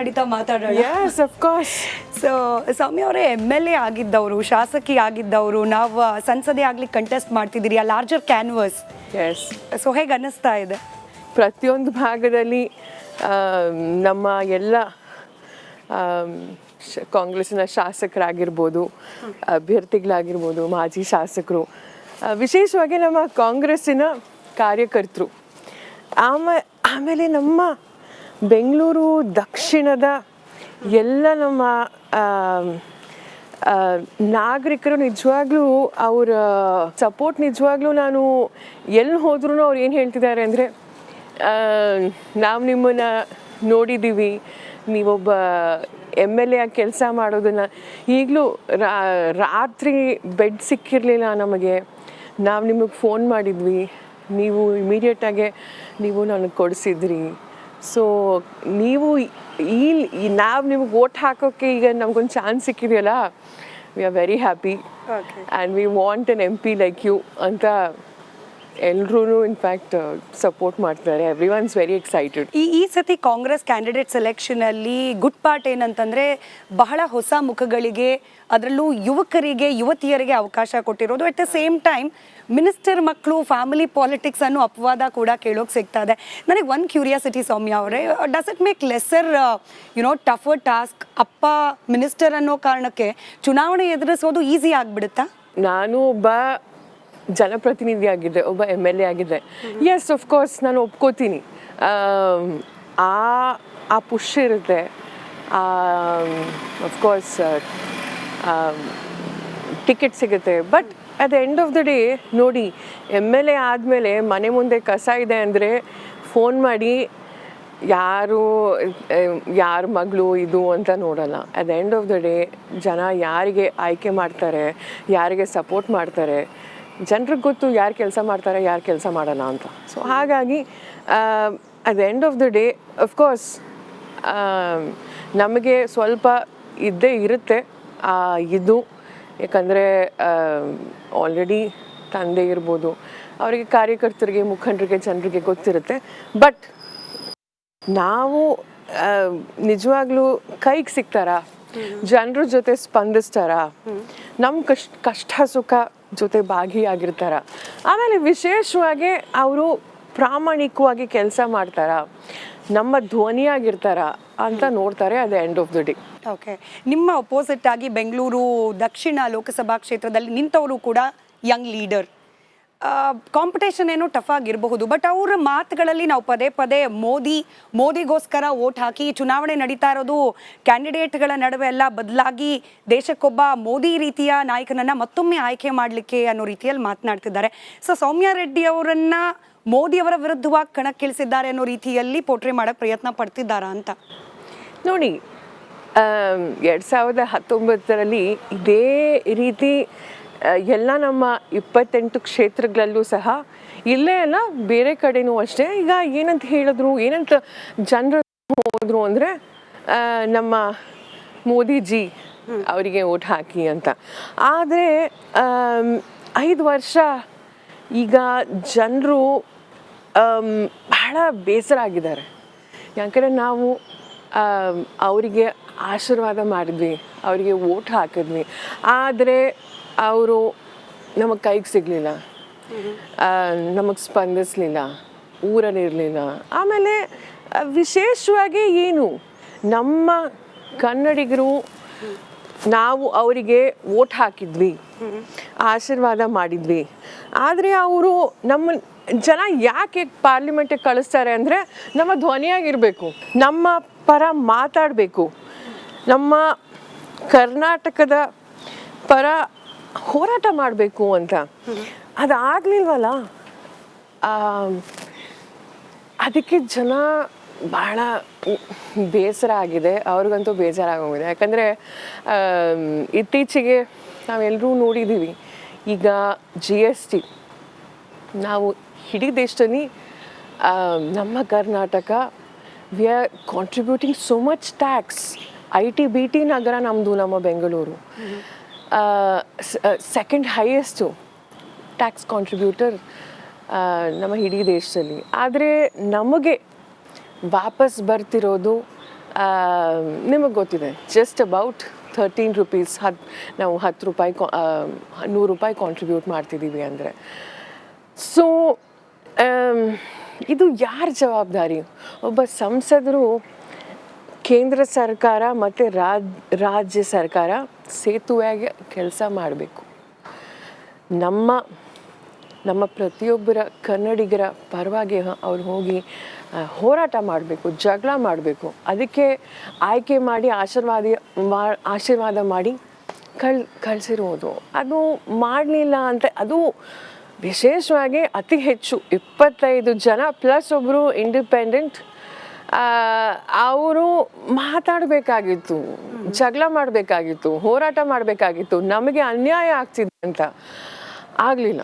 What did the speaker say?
ನಡೀತಾ ಮಾತಾಡೋಣ. Yes, of course. So ಸೌಮ್ಯ ಅವರೇ MLA ಆಗಿದ್ದವರು, ಶಾಸಕಿ ಆಗಿದ್ದವರು, ನಾವು ಸಂಸದೆ ಆಗ್ಲಿಕ್ಕೆ ಕಂಟೆಸ್ಟ್ ಮಾಡ್ತಿದ್ದೀರಿ ಆ ಲಾರ್ಜರ್ ಕ್ಯಾನ್ವಸ್. ಎಸ್, ಸೊ ಹೇಗೆ ಅನ್ನಿಸ್ತಾ ಇದೆ? ಪ್ರತಿಯೊಂದು ಭಾಗದಲ್ಲಿ ನಮ್ಮ ಎಲ್ಲ ಕಾಂಗ್ರೆಸ್ಸಿನ ಶಾಸಕರಾಗಿರ್ಬೋದು, ಅಭ್ಯರ್ಥಿಗಳಾಗಿರ್ಬೋದು, ಮಾಜಿ ಶಾಸಕರು, ವಿಶೇಷವಾಗಿ ನಮ್ಮ ಕಾಂಗ್ರೆಸ್ಸಿನ ಕಾರ್ಯಕರ್ತರು, ಆಮೇಲೆ ನಮ್ಮ ಬೆಂಗಳೂರು ದಕ್ಷಿಣದ ಎಲ್ಲ ನಮ್ಮ ನಾಗರಿಕರು ನಿಜವಾಗ್ಲೂ ಅವರ ಸಪೋರ್ಟ್ ನಿಜವಾಗ್ಲೂ ನಾನು ಎಲ್ಲಿ ಹೋದ್ರೂ ಅವ್ರು ಏನು ಹೇಳ್ತಿದ್ದಾರೆ ಅಂದರೆ, ನಾವು ನಿಮ್ಮನ್ನು ನೋಡಿದ್ದೀವಿ, ನೀವೊಬ್ಬ MLA ಆಗಿ ಕೆಲಸ ಮಾಡೋದನ್ನು, ಈಗಲೂ ರಾತ್ರಿ ಬೆಡ್ ಸಿಕ್ಕಿರಲಿಲ್ಲ ನಮಗೆ, ನಾವು ನಿಮಗೆ ಫೋನ್ ಮಾಡಿದ್ವಿ, ನೀವು ಇಮಿಡಿಯೇಟಾಗೆ ನೀವು ನನಗೆ ಕೊಡಿಸಿದ್ರಿ. ಸೊ ನೀವು ನಾವು ನಿಮಗೆ ವೋಟ್ ಹಾಕೋಕ್ಕೆ ಈಗ ನಮಗೊಂದು ಚಾನ್ಸ್ ಸಿಕ್ಕಿದೆಯಲ್ಲ, we are very happy and we want an MP like you ಅಂತ ಎಲ್ಲರೂ ಇನ್ಫ್ಯಾಕ್ಟ್ ಸಪೋರ್ಟ್ ಮಾಡ್ತಾರೆ. Everyone's very excited. ಈ ಸತಿ ಕಾಂಗ್ರೆಸ್ ಕ್ಯಾಂಡಿಡೇಟ್ ಸೆಲೆಕ್ಷನಲ್ಲಿ ಗುಡ್ ಪಾರ್ಟ್ ಏನಂತಂದರೆ, ಬಹಳ ಹೊಸ ಮುಖಗಳಿಗೆ, ಅದರಲ್ಲೂ ಯುವತಿಯರಿಗೆ ಅವಕಾಶ ಕೊಟ್ಟಿರೋದು. At the same time minister ಮಕ್ಕಳು, ಫ್ಯಾಮಿಲಿ ಪಾಲಿಟಿಕ್ಸ್ ಅನ್ನೋ ಅಪವಾದ ಕೂಡ ಕೇಳೋಕೆ ಸಿಗ್ತಾ ಇದೆ. ನನಗೆ ಒಂದು ಕ್ಯೂರಿಯಾಸಿಟಿ ಸೌಮ್ಯ ಅವರೇ, does it make lesser tougher task? ಅಪ್ಪ ಮಿನಿಸ್ಟರ್ ಅನ್ನೋ ಕಾರಣಕ್ಕೆ ಚುನಾವಣೆ ಎದುರಿಸೋದು ಈಸಿ ಆಗಿಬಿಡುತ್ತಾ? ನಾನು ಒಬ್ಬ ಜನಪ್ರತಿನಿಧಿ ಆಗಿದ್ದೆ, ಒಬ್ಬ MLA ಆಗಿದ್ದೆ. ಎಸ್, ಆಫ್ ಕೋರ್ಸ್ ನಾನು ಒಪ್ಕೋತೀನಿ, ಆ ಪುಷ್ ಇರುತ್ತೆ, ಆಫ್ ಕೋರ್ಸ್ ಟಿಕೆಟ್ ಸಿಗುತ್ತೆ. But at the end of the day ನೋಡಿ, MLA ಆದಮೇಲೆ ಮನೆ ಮುಂದೆ ಕಸ ಇದೆ ಅಂದರೆ ಫೋನ್ ಮಾಡಿ ಯಾರ ಮಗಳು ಇದು ಅಂತ ನೋಡಲ್ಲ. At the end of the day ಜನ ಯಾರಿಗೆ ಆಯ್ಕೆ ಮಾಡ್ತಾರೆ, ಯಾರಿಗೆ ಸಪೋರ್ಟ್ ಮಾಡ್ತಾರೆ, ಜನರಿಗೆ ಗೊತ್ತು ಯಾರು ಕೆಲಸ ಮಾಡ್ತಾರೆ, ಯಾರು ಕೆಲಸ ಮಾಡಲ್ಲ ಅಂತ. ಸೊ ಹಾಗಾಗಿ at the end of the day of course ನಮಗೆ ಸ್ವಲ್ಪ ಇದ್ದೇ ಇರುತ್ತೆ ಇದು. ಯಾಕಂದರೆ ಆಲ್ರೆಡಿ ತಂದೆ ಇರ್ಬೋದು, ಅವರಿಗೆ ಕಾರ್ಯಕರ್ತರಿಗೆ, ಮುಖಂಡರಿಗೆ, ಜನರಿಗೆ ಗೊತ್ತಿರುತ್ತೆ. ಬಟ್ ನಾವು ನಿಜವಾಗ್ಲೂ ಕೈಗೆ ಸಿಗ್ತಾರಾ, ಜನರ ಜೊತೆ ಸ್ಪಂದಿಸ್ತಾರಾ, ನಮ್ಮ ಕಷ್ಟ ಸುಖ ಜೊತೆ ಭಾಗಿಯಾಗಿರ್ತಾರ, ಆಮೇಲೆ ವಿಶೇಷವಾಗಿ ಅವರು ಪ್ರಾಮಾಣಿಕವಾಗಿ ಕೆಲಸ ಮಾಡ್ತಾರ, ನಮ್ಮ ಧ್ವನಿಯಾಗಿರ್ತಾರ ಅಂತ ನೋಡ್ತಾರೆ at the end of the day. Okay, ನಿಮ್ಮ ಅಪೋಸಿಟ್ ಆಗಿ ಬೆಂಗಳೂರು ದಕ್ಷಿಣ ಲೋಕಸಭಾ ಕ್ಷೇತ್ರದಲ್ಲಿ ನಿಂತವರು ಕೂಡ ಯಂಗ್ ಲೀಡರ್. ಕಾಂಪಿಟೇಷನ್ ಏನೋ ಟಫ್ ಆಗಿರಬಹುದು, ಬಟ್ ಅವರ ಮಾತುಗಳಲ್ಲಿ ನಾವು ಪದೇ ಪದೇ ಮೋದಿಗೋಸ್ಕರ ವೋಟ್ ಹಾಕಿ, ಚುನಾವಣೆ ನಡೀತಾ ಇರೋದು ಕ್ಯಾಂಡಿಡೇಟ್ಗಳ ನಡುವೆ ಎಲ್ಲ ಬದಲಾಗಿ ದೇಶಕ್ಕೊಬ್ಬ ಮೋದಿ ರೀತಿಯ ನಾಯಕನನ್ನು ಮತ್ತೊಮ್ಮೆ ಆಯ್ಕೆ ಮಾಡಲಿಕ್ಕೆ ಅನ್ನೋ ರೀತಿಯಲ್ಲಿ ಮಾತನಾಡ್ತಿದ್ದಾರೆ. ಸೊ ಸೌಮ್ಯ ರೆಡ್ಡಿ ಅವರನ್ನ ಮೋದಿಯವರ ವಿರುದ್ಧವಾಗಿ ಕಣಕ್ಕಿಳಿಸಿದ್ದಾರೆ ಅನ್ನೋ ರೀತಿಯಲ್ಲಿ ಪೋಟ್ರೆ ಮಾಡೋಕ್ಕೆ ಪ್ರಯತ್ನ ಪಡ್ತಿದ್ದಾರಾ ಅಂತ ನೋಡಿ. 2019 ಇದೇ ರೀತಿ ಎಲ್ಲ ನಮ್ಮ 28 ಕ್ಷೇತ್ರಗಳಲ್ಲೂ ಸಹ, ಇಲ್ಲೇ ಅಲ್ಲ ಬೇರೆ ಕಡೆನೂ ಅಷ್ಟೇ. ಈಗ ಏನಂತ ಹೇಳಿದ್ರು, ಏನಂತ ಜನರು ಹೋದ್ರು ಅಂದರೆ, ನಮ್ಮ ಮೋದಿಜಿ ಅವರಿಗೆ ಓಟ್ ಹಾಕಿ ಅಂತ. ಆದರೆ 5 ವರ್ಷ ಈಗ ಜನರು ಬಹಳ ಬೇಸರ ಆಗಿದ್ದಾರೆ. ಯಾಕಂದರೆ ನಾವು ಅವರಿಗೆ ಆಶೀರ್ವಾದ ಮಾಡಿದ್ವಿ, ಅವರಿಗೆ ವೋಟ್ ಹಾಕಿದ್ವಿ, ಆದರೆ ಅವರು ನಮಗೆ ಕೈಗೆ ಸಿಗಲಿಲ್ಲ, ನಮಗೆ ಸ್ಪಂದಿಸಲಿಲ್ಲ, ಊರಲ್ಲಿರಲಿಲ್ಲ. ಆಮೇಲೆ ವಿಶೇಷವಾಗಿ ಏನು, ನಮ್ಮ ಕನ್ನಡಿಗರು ನಾವು ಅವರಿಗೆ ವೋಟ್ ಹಾಕಿದ್ವಿ, ಆಶೀರ್ವಾದ ಮಾಡಿದ್ವಿ, ಆದರೆ ಅವರು ನಮ್ಮ ಜನ ಯಾಕೆ ಪಾರ್ಲಿಮೆಂಟಿಗೆ ಕಳಿಸ್ತಾರೆ ಅಂದರೆ, ನಮ್ಮ ಧ್ವನಿಯಾಗಿರಬೇಕು, ನಮ್ಮ ಪರ ಮಾತಾಡಬೇಕು, ನಮ್ಮ ಕರ್ನಾಟಕದ ಪರ ಹೋರಾಟ ಮಾಡಬೇಕು ಅಂತ. ಅದಾಗಲಿಲ್ವಲ್ಲ, ಅದಕ್ಕೆ ಜನ ಭಾಳ ಬೇಸರ ಆಗಿದೆ, ಅವ್ರಿಗಂತೂ ಬೇಜಾರಾಗೋಗಿದೆ. ಯಾಕಂದರೆ ಇತ್ತೀಚೆಗೆ ನಾವೆಲ್ಲರೂ ನೋಡಿದ್ದೀವಿ, ಈಗ GST ನಾವು ಇಡೀ ದೇಶದಲ್ಲಿ ನಮ್ಮ Karnataka we are contributing so much tax. IT-BT ನಗರ ನಮ್ಮದು, ನಮ್ಮ Bengaluru second highest tax contributor ನಮ್ಮ ಇಡೀ ದೇಶದಲ್ಲಿ. ಆದರೆ ನಮಗೆ ವಾಪಸ್ ಬರ್ತಿರೋದು ನಿಮಗೆ ಗೊತ್ತಿದೆ ಜಸ್ಟ್ ಅಬೌಟ್ 13 rupees ನಾವು 10 ರೂಪಾಯಿ 100 ರೂಪಾಯಿ ಕಾಂಟ್ರಿಬ್ಯೂಟ್ ಮಾಡ್ತಿದ್ದೀವಿ ಅಂದರೆ. ಸೊ ಇದು ಯಾರ ಜವಾಬ್ದಾರಿ? ಒಬ್ಬ ಸಂಸದರು ಕೇಂದ್ರ ಸರ್ಕಾರ ಮತ್ತು ರಾಜ್ಯ ಸರ್ಕಾರ ಸೇತುವೆಯಾಗಿ ಕೆಲಸ ಮಾಡಬೇಕು. ನಮ್ಮ ಪ್ರತಿಯೊಬ್ಬರ ಕನ್ನಡಿಗರ ಪರವಾಗಿ ಅವ್ರು ಹೋಗಿ ಹೋರಾಟ ಮಾಡಬೇಕು, ಜಗಳ ಮಾಡಬೇಕು. ಅದಕ್ಕೆ ಆಯ್ಕೆ ಮಾಡಿ ಆಶೀರ್ವಾದ ಮಾಡಿ ಕಳಿಸಿರೋದು. ಅದು ಮಾಡಲಿಲ್ಲ ಅಂತ ಅದು ವಿಶೇಷವಾಗಿ ಅತಿ ಹೆಚ್ಚು 25 ಜನ ಪ್ಲಸ್ ಒಬ್ಬರು ಇಂಡಿಪೆಂಡೆಂಟ್ ಅವರು ಮಾತಾಡಬೇಕಾಗಿತ್ತು, ಜಗಳ ಮಾಡಬೇಕಾಗಿತ್ತು, ಹೋರಾಟ ಮಾಡಬೇಕಾಗಿತ್ತು. ನಮಗೆ ಅನ್ಯಾಯ ಆಗ್ತಿದೆ ಅಂತ ಆಗಲಿಲ್ಲ.